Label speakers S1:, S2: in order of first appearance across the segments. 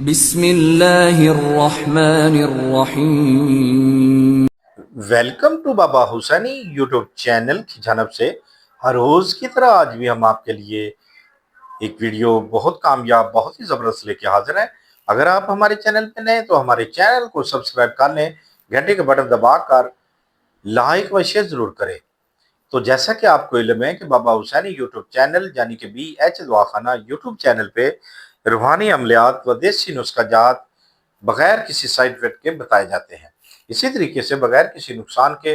S1: بسم اللہ الرحمن الرحیم۔
S2: ویلکم ٹو بابا حسینی یوٹیوب چینل کی جانب سے ہر روز کی طرح آج بھی ہم آپ کے لیے ایک ویڈیو بہت کامیاب بہت ہی زبردست لے کے حاضر ہیں۔ اگر آپ ہمارے چینل پہ نئے تو ہمارے چینل کو سبسکرائب کر لیں، گھنٹے کے بٹن دبا کر لائک و شیئر ضرور کریں۔ تو جیسا کہ آپ کو علم ہے کہ بابا حسینی یوٹیوب چینل یعنی کہ BH دواخانہ یوٹیوب چینل پہ روحانی عملیات و دیسی نسخہ جات بغیر کسی سائیڈ افیکٹ کے بتائے جاتے ہیں۔ اسی طریقے سے بغیر کسی نقصان کے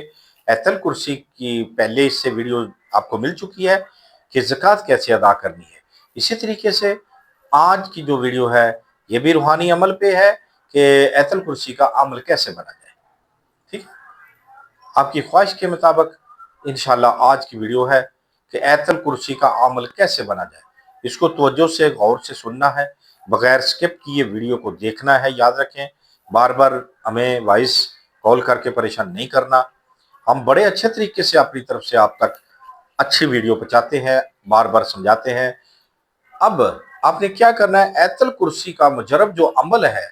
S2: ایت الکرسی کی پہلے اس سے ویڈیو آپ کو مل چکی ہے کہ زکوٰۃ کیسے ادا کرنی ہے۔ اسی طریقے سے آج کی جو ویڈیو ہے یہ بھی روحانی عمل پہ ہے کہ ایت الکرسی کا عمل کیسے بنا جائے۔ ٹھیک، آپ کی خواہش کے مطابق انشاءاللہ آج کی ویڈیو ہے کہ ایت الکرسی کا عمل کیسے بنا جائے۔ اس کو توجہ سے غور سے سننا ہے، بغیر سکپ کیے ویڈیو کو دیکھنا ہے۔ یاد رکھیں، بار بار ہمیں وائس کال کر کے پریشان نہیں کرنا۔ ہم بڑے اچھے طریقے سے اپنی طرف سے آپ تک اچھی ویڈیو پہنچاتے ہیں، بار بار سمجھاتے ہیں۔ اب آپ نے کیا کرنا ہے، ایت الکرسی کا مجرب جو عمل ہے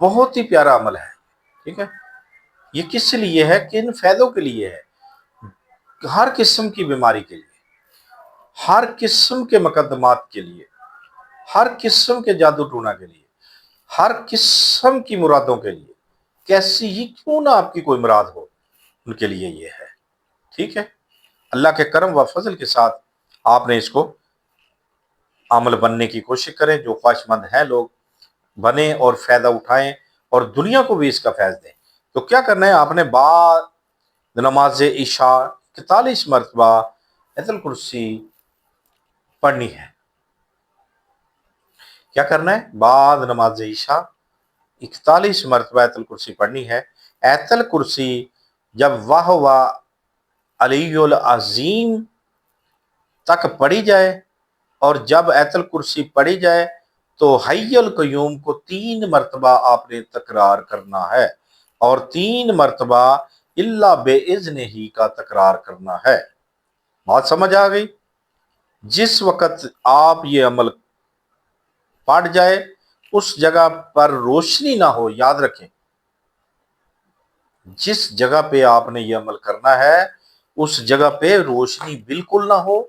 S2: بہت ہی پیارا عمل ہے۔ ٹھیک ہے، یہ کس لیے ہے؟ کن فائدوں کے لیے ہے؟ ہر قسم کی بیماری کے لیے، ہر قسم کے مقدمات کے لیے، ہر قسم کے جادو ٹونا کے لیے، ہر قسم کی مرادوں کے لیے، کیسی ہی کیوں نہ آپ کی کوئی مراد ہو، ان کے لیے یہ ہے۔ ٹھیک ہے، اللہ کے کرم و فضل کے ساتھ آپ نے اس کو عمل بننے کی کوشش کریں۔ جو خواہش مند ہیں لوگ بنیں اور فائدہ اٹھائیں اور دنیا کو بھی اس کا فیض دیں۔ تو کیا کرنا ہے، آپ نے بعد نماز عشاء 41 مرتبہ ایت الکرسی پڑھنی ہے۔ کیا کرنا ہے، بعد نماز عشاء 41 مرتبہ ایت الکرسی پڑھنی ہے۔ ایت الکرسی جب واہ علی العظیم تک پڑھی جائے اور جب ایت الکرسی پڑھی جائے تو حی القیوم کو 3 مرتبہ آپ نے تکرار کرنا ہے اور 3 مرتبہ اللہ بِإِذْنِهِ کا تکرار کرنا ہے۔ بات سمجھ آ گئی؟ جس وقت آپ یہ عمل پڑھ جائے اس جگہ پر روشنی نہ ہو، یاد رکھیں، جس جگہ پہ آپ نے یہ عمل کرنا ہے اس جگہ پہ روشنی بالکل نہ ہو،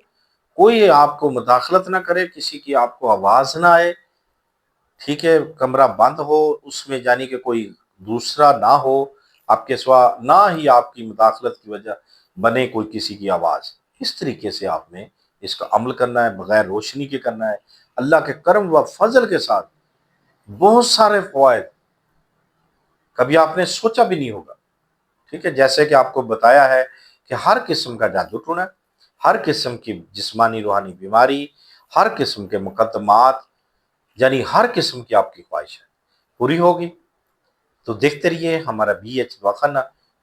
S2: کوئی آپ کو مداخلت نہ کرے، کسی کی آپ کو آواز نہ آئے۔ ٹھیک ہے، کمرہ بند ہو، اس میں یعنی کہ کوئی دوسرا نہ ہو آپ کے سوا، نہ ہی آپ کی مداخلت کی وجہ بنے کوئی کسی کی آواز۔ اس طریقے سے آپ نے اس کا عمل کرنا ہے، بغیر روشنی کے کرنا ہے، اللہ کے کرم و فضل کے ساتھ۔ بہت سارے فوائد کبھی آپ نے سوچا بھی نہیں ہوگا۔ ٹھیک ہے، جیسے کہ آپ کو بتایا ہے کہ ہر قسم کا جادو ٹونا، ہر قسم کی جسمانی روحانی بیماری، ہر قسم کے مقدمات، یعنی ہر قسم کی آپ کی خواہش ہے پوری ہوگی۔ تو دیکھتے رہیے ہمارا BH دواخانہ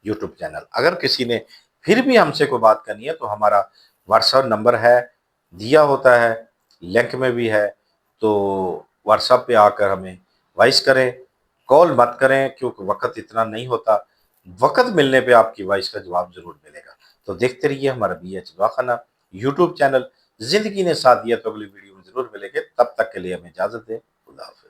S2: یوٹیوب چینل۔ اگر کسی نے پھر بھی ہم سے کوئی بات کرنی ہے تو ہمارا واٹس ایپ نمبر ہے، دیا ہوتا ہے، لنک میں بھی ہے، تو واٹس ایپ پہ آ کر ہمیں وائس کریں، کال مت کریں کیونکہ وقت اتنا نہیں ہوتا۔ وقت ملنے پہ آپ کی وائس کا جواب ضرور ملے گا۔ تو دیکھتے رہیے ہمارا BH دواخانہ یوٹیوب چینل۔ زندگی نے ساتھ دیا تو اگلی ویڈیو میں ضرور ملیں گے، تب تک کے لیے ہمیں اجازت دیں۔ خدا حافظ۔